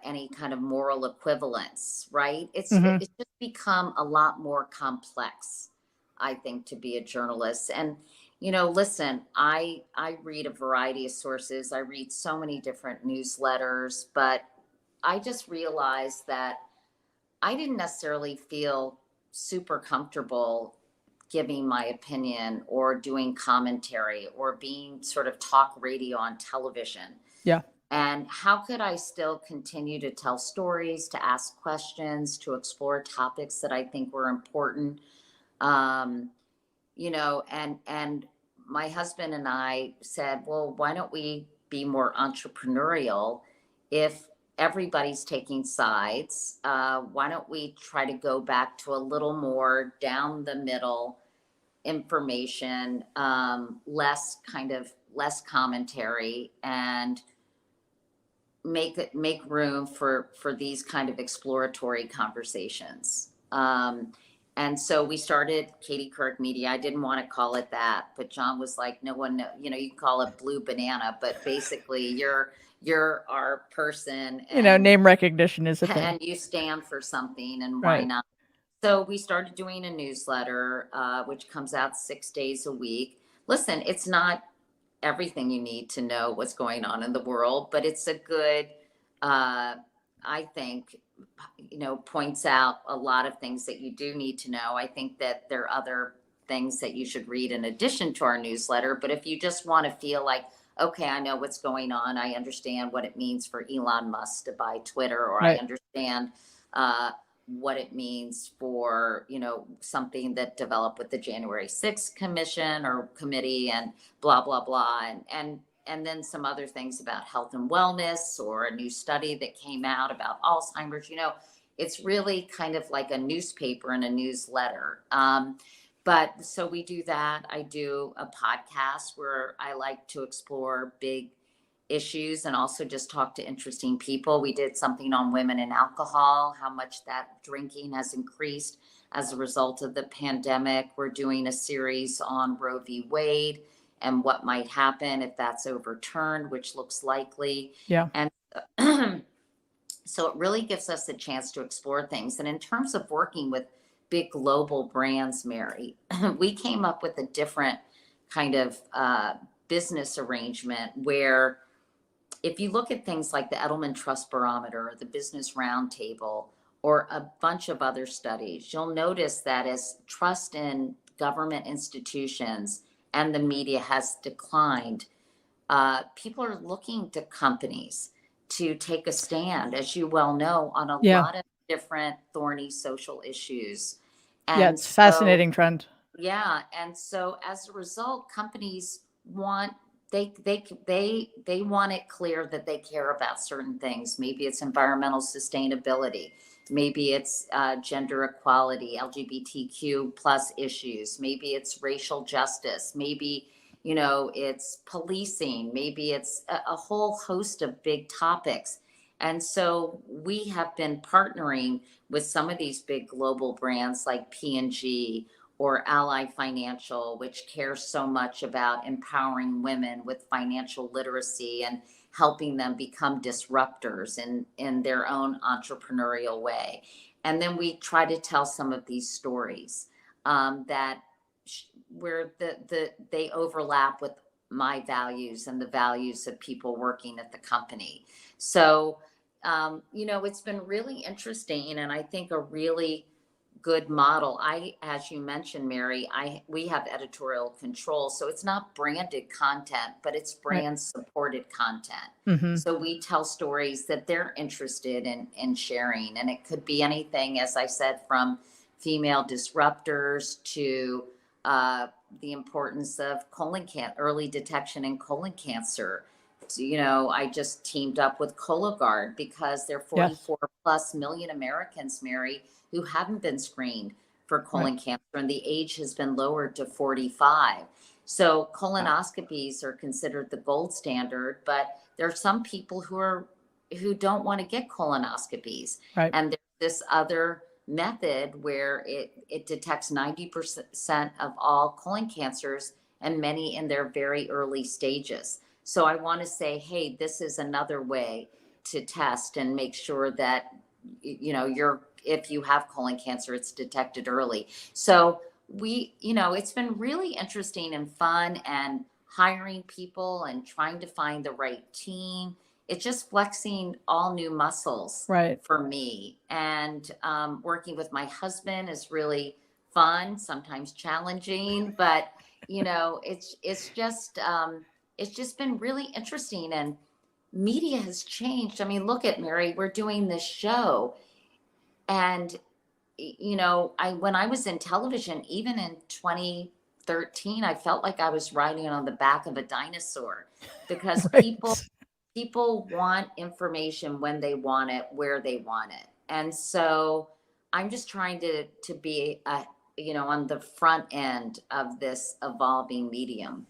B: any kind of moral equivalence, right?
A: Mhm.
B: It's just become a lot more complex, I think, to be a journalist. And listen, I read a variety of sources. I read so many different newsletters, but I just realized that I didn't necessarily feel super comfortable giving my opinion or doing commentary or being sort of talk radio on television.
A: Yeah.
B: And how could I still continue to tell stories, to ask questions, to explore topics that I think were important? Um, and my husband and I said, well, why don't we be more entrepreneurial? If everybody's taking sides, why don't we try to go back to a little more down the middle information, less commentary, and make room for these kind of exploratory conversations. And so we started Katie Couric Media. I didn't want to call it that, but John was like, "No one, you can call it Blue Banana, but basically, you're our person, and
A: Name recognition is a thing.
B: and you stand for something, and why
A: Right.
B: not?" So we started doing a newsletter, which comes out 6 days a week. Listen, it's not everything you need to know what's going on in the world, but it's a good, I think, points out a lot of things that you do need to know. I think that there are other things that you should read in addition to our newsletter. But if you just want to feel like, okay, I know what's going on, I understand what it means for Elon Musk to buy Twitter, or I
A: Right.
B: understand uh, what it means for something that developed with the January 6th commission or committee, and blah blah blah, and then some other things about health and wellness, or a new study that came out about Alzheimer's. It's really kind of like a newspaper and a newsletter. But so we do that. I do a podcast where I like to explore big issues and also just talk to interesting people. We did something on women and alcohol, how much that drinking has increased as a result of the pandemic. We're doing a series on Roe v. Wade and what might happen if that's overturned, which looks likely.
A: Yeah.
B: And so it really gives us a chance to explore things. And in terms of working with big global brands, Mary, we came up with a different kind of business arrangement where, if you look at things like the Edelman Trust Barometer or the Business Roundtable or a bunch of other studies, you'll notice that as trust in government institutions and the media has declined, people are looking to companies to take a stand, as you well know, on a
A: Yeah.
B: lot of different thorny social issues.
A: Yeah.
B: And
A: It's a
B: so,
A: fascinating trend.
B: yeah, and so as a result, companies want they want it clear that they care about certain things. Maybe it's environmental sustainability, maybe it's gender equality, LGBTQ plus issues, maybe it's racial justice, maybe it's policing, maybe it's a whole host of big topics. And so we have been partnering with some of these big global brands like P&G or Ally Financial, which cares so much about empowering women with financial literacy and helping them become disruptors in their own entrepreneurial way. And then we try to tell some of these stories that where they overlap with my values and the values of people working at the company. So, it's been really interesting, and I think a really good model. As you mentioned, Mary, we have editorial control, so it's not branded content, but it's
A: Right.
B: brand supported content.
A: Hmm.
B: So we tell stories that they're interested in sharing, and it could be anything, as I said, from female disruptors to the importance of early detection in colon cancer. I just teamed up with Cologuard because there are
A: Yes.
B: 44 plus million Americans, Mary, who haven't been screened for
A: Right.
B: colon cancer, and the age has been lowered to 45. So
A: Wow.
B: colonoscopies are considered the gold standard, but there are some people who don't want to get colonoscopies.
A: Right.
B: And there's this other method where it detects 90% of all colon cancers, and many in their very early stages. So I want to say, hey, this is another way to test and make sure that if you have colon cancer, it's detected early. So it's been really interesting and fun, and hiring people and trying to find the right team. It's just flexing all new muscles
A: Right.
B: for me. And working with my husband is really fun, sometimes challenging, but it's just been really interesting. And media has changed. I mean, look at Mary, we're doing this show, and when I was in television, even in 2013, I felt like I was riding on the back of a dinosaur, because
A: Right.
B: people want information when they want it, where they want it. And so I'm just trying to be on the front end of this evolving medium.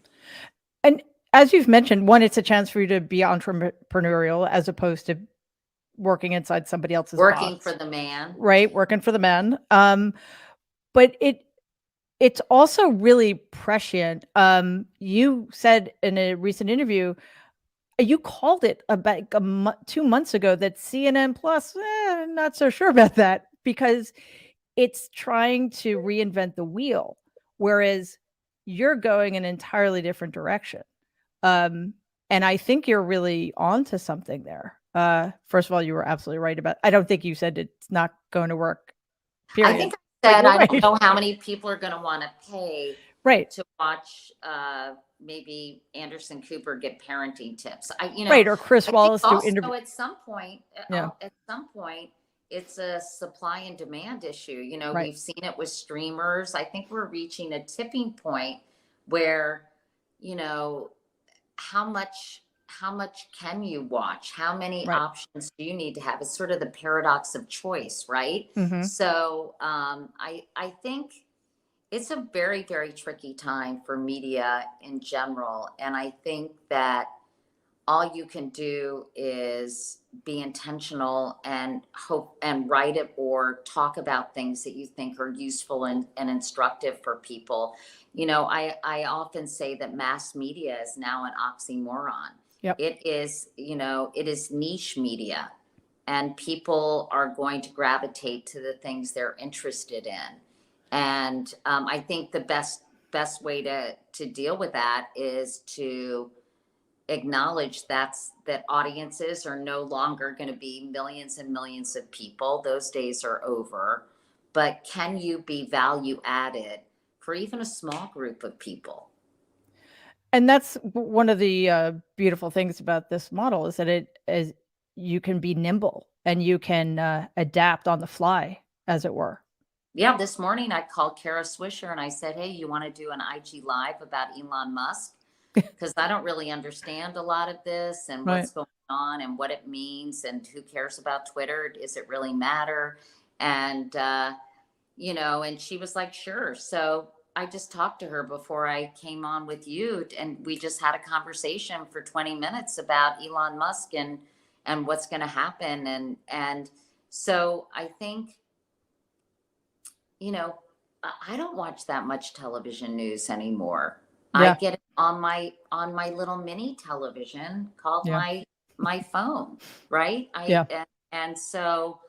A: And as you've mentioned, one, it's a chance for you to be entrepreneurial as opposed to working inside somebody else's
B: Working for
A: box,
B: the man.
A: right? Working for the men. But it's also really prescient. You said in a recent interview, you called it about 2 months ago that CNN Plus, not so sure about that, because it's trying to reinvent the wheel, whereas you're going an entirely different direction. Um, and I think you're really onto something there. First of all, you were absolutely right about, I don't think you said it's not going to work,
B: I
A: period.
B: think I
A: But
B: said
A: you're
B: I don't
A: right.
B: know how many people are going to want to pay
A: Right.
B: to watch maybe Anderson Cooper get parenting tips.
A: Right. Or Chris
B: I think
A: Wallace do
B: also
A: interview.
B: at some point,
A: Yeah.
B: it's a supply and demand issue.
A: Right.
B: We've seen it with streamers. I think we're reaching a tipping point where, you know, how much can you watch? How many
A: Right.
B: options do you need to have? It's sort of the paradox of choice, right?
A: Mhm.
B: So I think it's a very, very tricky time for media in general. And I think that all you can do is be intentional and hope and write it or talk about things that you think are useful and instructive for people. I often say that mass media is now an oxymoron.
A: Yep.
B: It is niche media, and people are going to gravitate to the things they're interested in. And I think the best way to deal with that is to acknowledge that audiences are no longer going to be millions and millions of people. Those days are over. But can you be value added for even a small group of people?
A: And that's one of the beautiful things about this model is that it is, you can be nimble and you can adapt on the fly, as it were.
B: Yeah, this morning I called Kara Swisher and I said, hey, you want to do an IG live about Elon Musk? Because I don't really understand a lot of this and
A: Right.
B: what's going on and what it means and who cares about Twitter. Does it really matter? And and she was like, sure. So I just talked to her before I came on with you, and we just had a conversation for 20 minutes about Elon Musk and what's going to happen. And so I think, you know, I don't watch that much television news anymore. I
A: Yeah.
B: get it on my little mini television called
A: Yeah.
B: my phone, right?
A: Yeah.
B: And so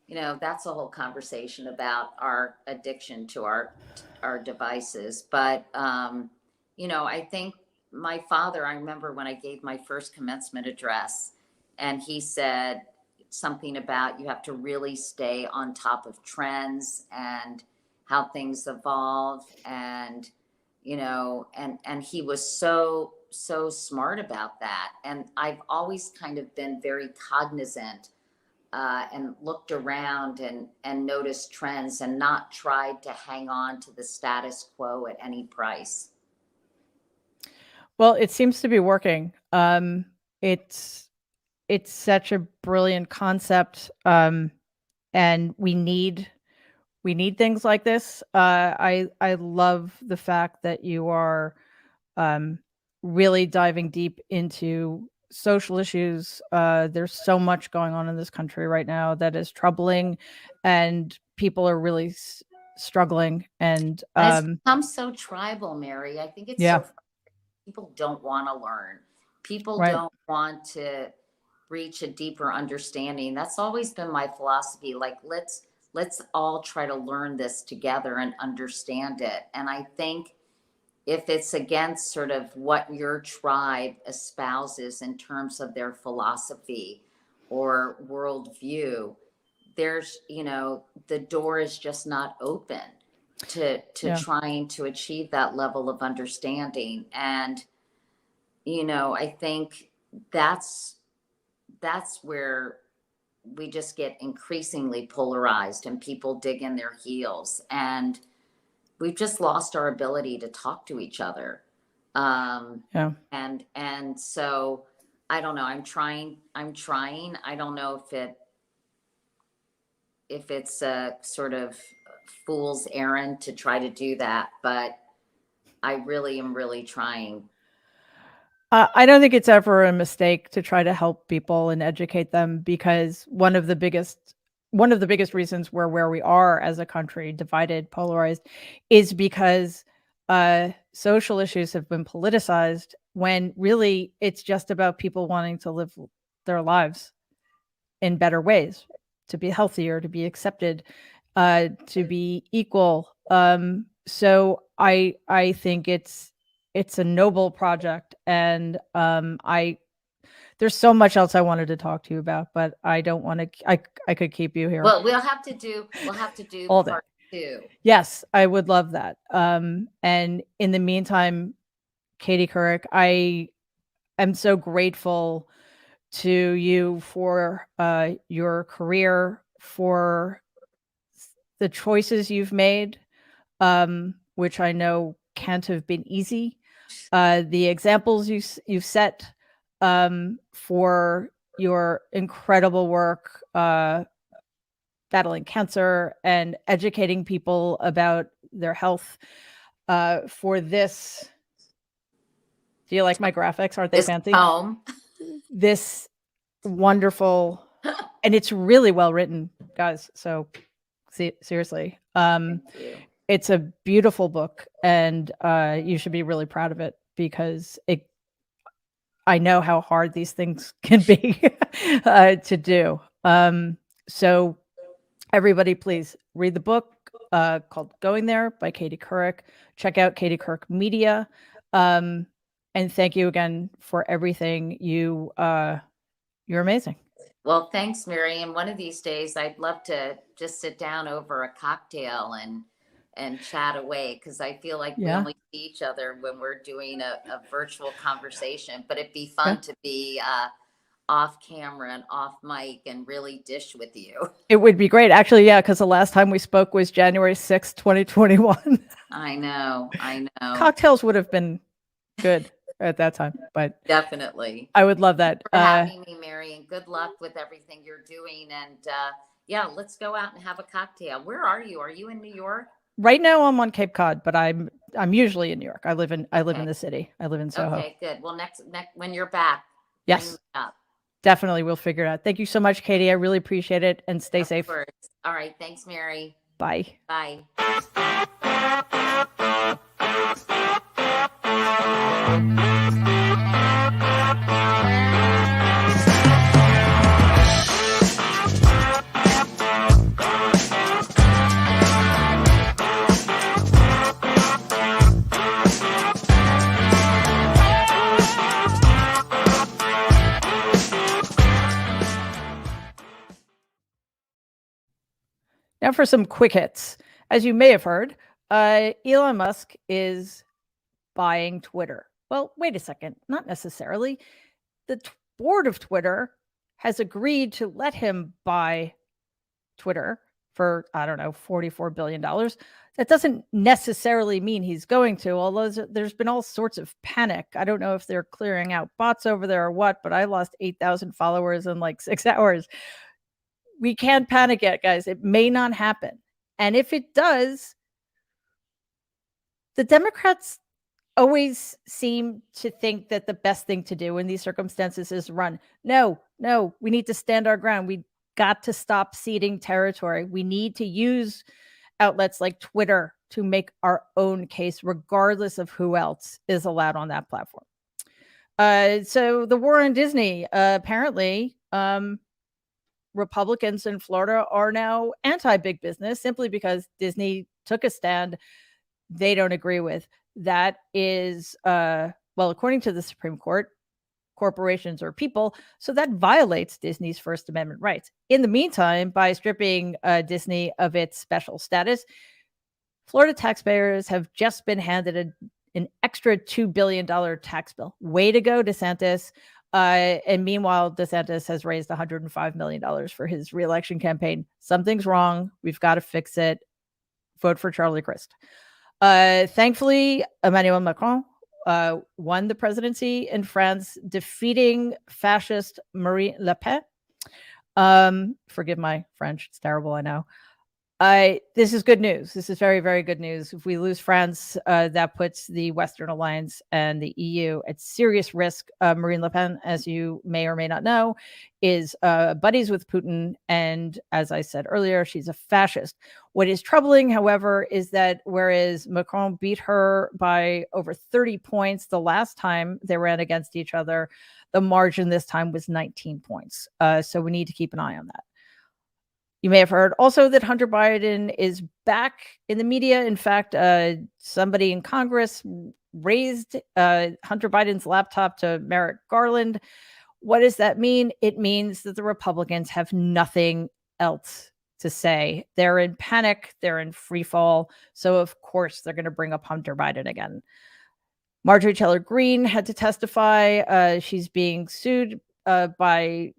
B: that's a whole conversation about our addiction to our devices. But I think my father, I remember when I gave my first commencement address, and he said something about you have to really stay on top of trends and how things evolve. And and he was so smart about that. And I've always kind of been very cognizant and looked around and noticed trends and not tried to hang on to the status quo at any price.
A: Well, it seems to be working. It's it's such a brilliant concept, and we need things like this. I love the fact that you are um, really diving deep into social issues. There's so much going on in this country right now that is troubling, and people are really struggling. And
B: And it's become so tribal, Mary. I think it's
A: yeah,
B: so people don't want to learn. People
A: right.
B: don't want to reach a deeper understanding. That's always been my philosophy. Like, let's all try to learn this together and understand it. And I think if it's against sort of what your tribe espouses in terms of their philosophy or worldview, there's, the door is just not open to
A: Yeah.
B: trying to achieve that level of understanding. And I think that's where we just get increasingly polarized and people dig in their heels, and we've just lost our ability to talk to each other.
A: Yeah.
B: And so I don't know, I'm trying. I don't know if it's a sort of fool's errand to try to do that, but I really am really trying.
A: I don't think it's ever a mistake to try to help people and educate them, because one of the biggest reasons we're where we are as a country, divided, polarized, is because social issues have been politicized, when really it's just about people wanting to live their lives in better ways, to be healthier, to be accepted, to be equal. So I think it's a noble project, and I there's so much else I wanted to talk to you about, but I don't want to. I could keep you here
B: Well, we'll have to do
A: all day.
B: part two.
A: Yes, I would love that. And in the meantime, Katie Couric, I am so grateful to you for your career, for the choices you've made, which I know can't have been easy. The examples you've set, for your incredible work, battling cancer and educating people about their health. For this, do you like my graphics? Aren't they
B: This
A: fancy?
B: home.
A: This wonderful, and it's really well written, guys. So seriously,
B: Thank you.
A: it's a beautiful book, and you should be really proud of it, because I know how hard these things can be to do. So everybody, please read the book called "Going There" by Katie Couric. Check out Katie Couric Media, and thank you again for everything. You're amazing.
B: Well, thanks, Mary. And one of these days, I'd love to just sit down over a cocktail and chat away, because I feel like we
A: Yeah,
B: only see each other when we're doing a virtual conversation. But it'd be
A: yeah.
B: fun to be off camera and off mic and really dish with you.
A: It would be great, actually. Yeah, because the last time we spoke was January 6th, 2021.
B: I know.
A: Cocktails would have been good at that time, but
B: Definitely.
A: I would love that.
B: For having me, Mary, and good luck with everything you're doing. And yeah, let's go out and have a cocktail. Where are you? Are you in New York?
A: Right now I'm on Cape Cod, but I'm usually in New York. I live in
B: Okay.
A: the city. I live in Soho.
B: Okay, good. Well, next when you're back, bring
A: Yes,
B: me up.
A: definitely. We'll figure it out. Thank you so much, Katie. I really appreciate it, and stay
B: Of
A: safe.
B: course. All right. Thanks, Mary.
A: Bye.
B: Bye.
A: Now for some quick hits. As you may have heard, Elon Musk is buying Twitter. Well, wait a second. Not necessarily. The board of Twitter has agreed to let him buy Twitter for, I don't know, $44 billion. That doesn't necessarily mean he's going to, although there's been all sorts of panic. I don't know if they're clearing out bots over there or what, but I lost 8,000 followers in like 6 hours. We can't panic yet, guys. It may not happen. And if it does, the Democrats always seem to think that the best thing to do in these circumstances is run. No, we need to stand our ground. We got to stop ceding territory. We need to use outlets like Twitter to make our own case, regardless of who else is allowed on that platform. So the war on Disney, apparently, Republicans in Florida are now anti-big business simply because Disney took a stand they don't agree with. That is, well, according to the Supreme Court, corporations are people, so that violates Disney's First Amendment rights. In the meantime, by stripping Disney of its special status, Florida taxpayers have just been handed an extra $2 billion tax bill. Way to go, DeSantis. And meanwhile, DeSantis has raised $105 million for his reelection campaign. Something's wrong. We've got to fix it. Vote for Charlie Crist. Thankfully, Emmanuel Macron won the presidency in France, defeating fascist Marine Le Pen. Forgive my French. It's terrible, I know. This is good news. This is very, very good news. If we lose France, that puts the Western Alliance and the EU at serious risk. Marine Le Pen, as you may or may not know, is buddies with Putin. And as I said earlier, she's a fascist. What is troubling, however, is that whereas Macron beat her by over 30 points the last time they ran against each other, the margin this time was 19 points. So we need to keep an eye on that. You may have heard also that Hunter Biden is back in the media. In fact, somebody in Congress raised Hunter Biden's laptop to Merrick Garland. What does that mean? It means that the Republicans have nothing else to say. They're in panic. They're in free fall. So, of course, they're going to bring up Hunter Biden again. Marjorie Taylor Greene had to testify. She's being sued by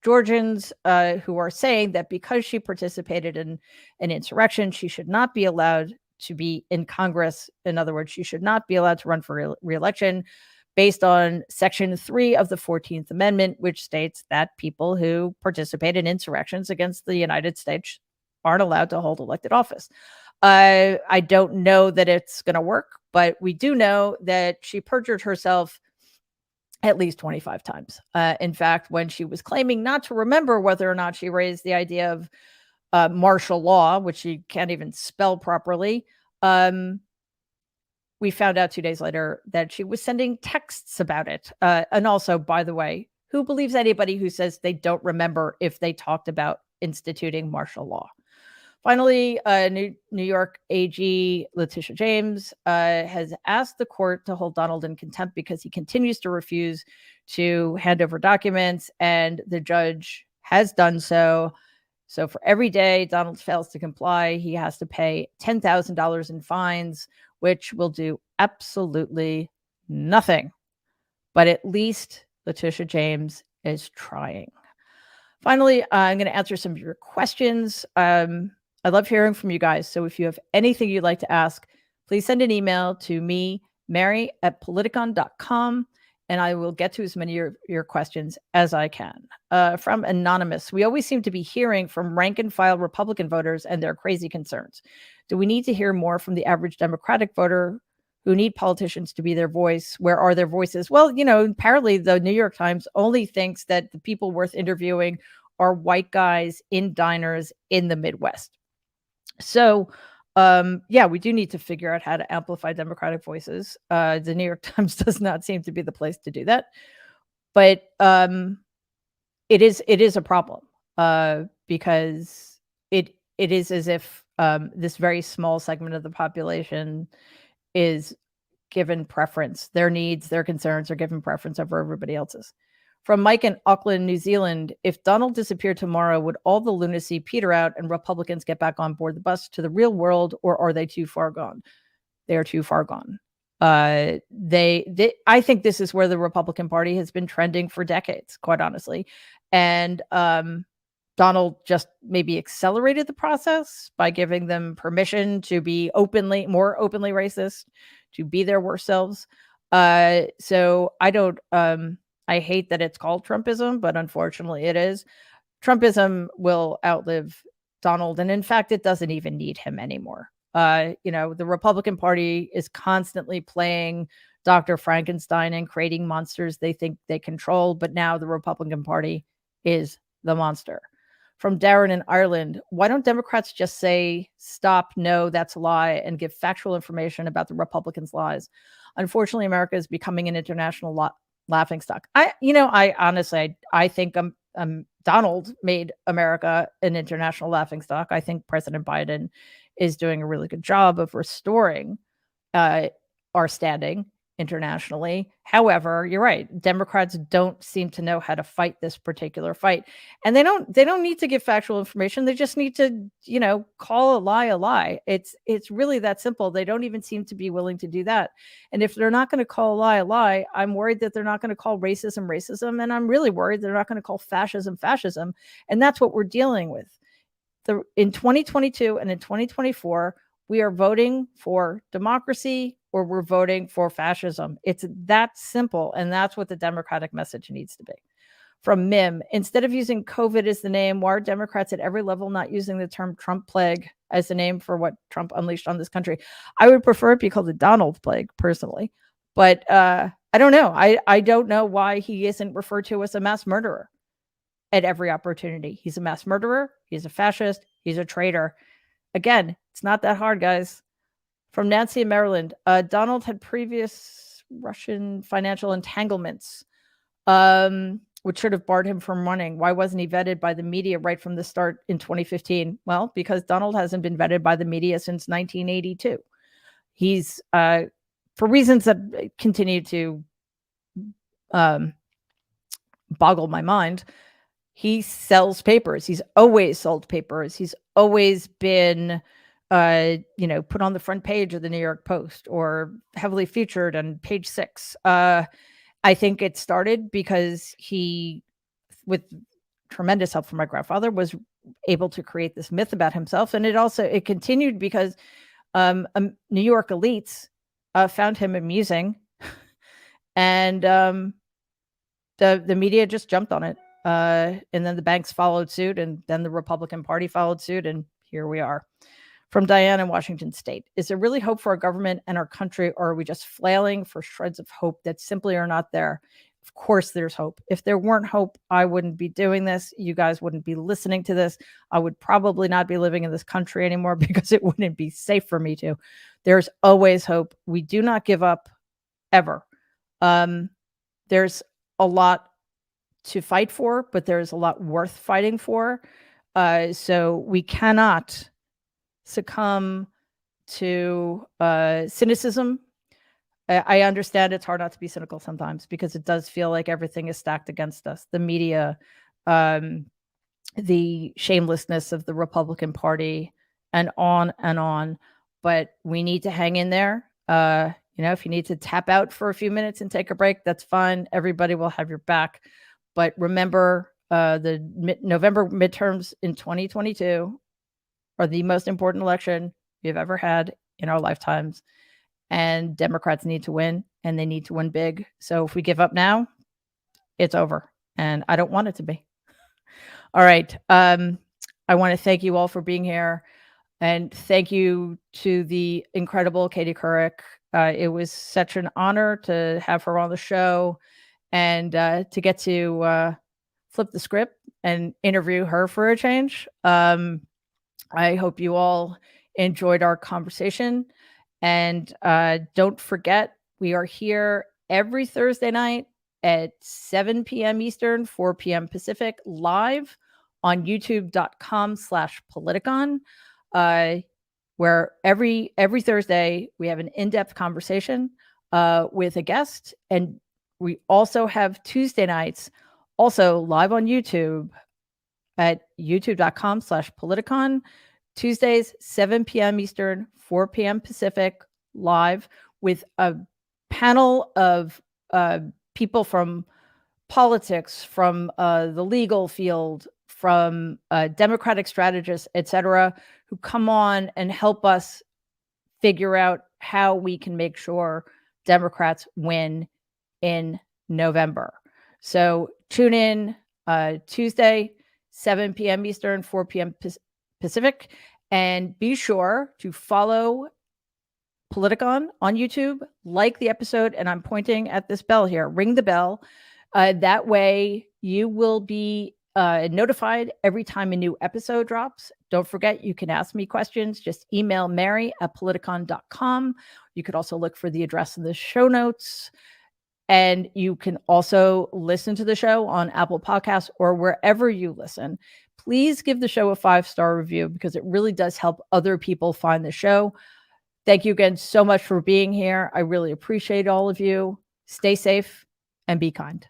A: Georgians who are saying that because she participated in an insurrection, she should not be allowed to be in Congress. In other words, she should not be allowed to run for re-election based on Section 3 of the 14th Amendment, which states that people who participate in insurrections against the United States aren't allowed to hold elected office. I don't know that it's going to work, but we do know that she perjured herself at least 25 times. In fact, when she was claiming not to remember whether or not she raised the idea of martial law, which she can't even spell properly, we found out 2 days later that she was sending texts about it. And also, by the way, who believes anybody who says they don't remember if they talked about instituting martial law? Finally, New York AG Letitia James has asked the court to hold Donald in contempt because he continues to refuse to hand over documents, and the judge has done so. So for every day Donald fails to comply, he has to pay $10,000 in fines, which will do absolutely nothing. But at least Letitia James is trying. Finally, I'm going to answer some of your questions. I love hearing from you guys. So if you have anything you'd like to ask, please send an email to me, mary@politicon.com, and I will get to as many of your questions as I can. From Anonymous, we always seem to be hearing from rank and file Republican voters and their crazy concerns. Do we need to hear more from the average Democratic voter who need politicians to be their voice? Where are their voices? Well, apparently the New York Times only thinks that the people worth interviewing are white guys in diners in the Midwest. So, we do need to figure out how to amplify Democratic voices. The New York Times does not seem to be the place to do that, but it is a problem because it is as if this very small segment of the population is given preference. Their needs, their concerns are given preference over everybody else's. From Mike in Auckland, New Zealand, if Donald disappeared tomorrow, would all the lunacy peter out and Republicans get back on board the bus to the real world, or are they too far gone? They are too far gone. I think this is where the Republican Party has been trending for decades, quite honestly. And Donald just maybe accelerated the process by giving them permission to be more openly racist, to be their worst selves. So I don't, I hate that it's called Trumpism, but unfortunately it is. Trumpism will outlive Donald, and in fact, it doesn't even need him anymore. The Republican Party is constantly playing Dr. Frankenstein and creating monsters they think they control, but now the Republican Party is the monster. From Darren in Ireland, why don't Democrats just say, stop, no, that's a lie, and give factual information about the Republicans' lies? Unfortunately, America is becoming an international laughingstock. I honestly, I think Donald made America an international laughingstock. I think President Biden is doing a really good job of restoring our standing internationally. However, you're right. Democrats don't seem to know how to fight this particular fight. And they don't need to give factual information. They just need to, call a lie a lie. It's really that simple. They don't even seem to be willing to do that. And if they're not going to call a lie, I'm worried that they're not going to call racism. And I'm really worried they're not going to call fascism. And that's what we're dealing with. In 2022 and in 2024, we are voting for democracy or we're voting for fascism. It's that simple. And that's what the Democratic message needs to be. From Mim, instead of using COVID as the name, why are Democrats at every level not using the term Trump plague as the name for what Trump unleashed on this country? I would prefer it be called the Donald plague, personally. But I don't know. I don't know why he isn't referred to as a mass murderer at every opportunity. He's a mass murderer. He's a fascist. He's a traitor. Again, it's not that hard, guys. From Nancy in Maryland, Donald had previous Russian financial entanglements, which should have barred him from running. Why wasn't he vetted by the media right from the start in 2015? Well, because Donald hasn't been vetted by the media since 1982. He's, for reasons that continue to boggle my mind, he sells papers. He's always sold papers. He's always been, put on the front page of the New York Post or heavily featured on page 6. I think it started because he, with tremendous help from my grandfather, was able to create this myth about himself. And it continued because New York elites found him amusing. And the media just jumped on it. And then the banks followed suit, and then the Republican Party followed suit, and here we are. From Diane in Washington State, is there really hope for our government and our country, or are we just flailing for shreds of hope that simply are not there? Of course there's hope. If there weren't hope, I wouldn't be doing this. You guys wouldn't be listening to this. I would probably not be living in this country anymore because it wouldn't be safe for me to. There's always hope. We do not give up, ever. There's a lot to fight for, but there's a lot worth fighting for. So we cannot succumb to cynicism. I understand it's hard not to be cynical sometimes because it does feel like everything is stacked against us. The media, the shamelessness of the Republican Party, and on and on. But we need to hang in there. If you need to tap out for a few minutes and take a break, that's fine. Everybody will have your back. But remember, the November midterms in 2022 are the most important election we've ever had in our lifetimes. And Democrats need to win, and they need to win big. So if we give up now, it's over. And I don't want it to be. All right. I want to thank you all for being here. And thank you to the incredible Katie Couric. It was such an honor to have her on the show and to get to flip the script and interview her for a change. I hope you all enjoyed our conversation. And don't forget, we are here every Thursday night at 7 p.m. Eastern, 4 p.m. Pacific, live on youtube.com/Politicon, where every Thursday we have an in-depth conversation with a guest. And we also have Tuesday nights also live on YouTube at youtube.com/Politicon. Tuesdays, 7 p.m. Eastern, 4 p.m. Pacific, live with a panel of people from politics, from the legal field, from Democratic strategists, et cetera, who come on and help us figure out how we can make sure Democrats win in November. So tune in Tuesday, 7 p.m. Eastern, 4 p.m. Pacific, and be sure to follow Politicon on YouTube, like the episode, and I'm pointing at this bell here. Ring the bell. That way you will be notified every time a new episode drops. Don't forget, you can ask me questions. Just email mary@politicon.com. You could also look for the address in the show notes. And you can also listen to the show on Apple Podcasts or wherever you listen. Please give the show a 5-star review because it really does help other people find the show. Thank you again so much for being here. I really appreciate all of you. Stay safe and be kind.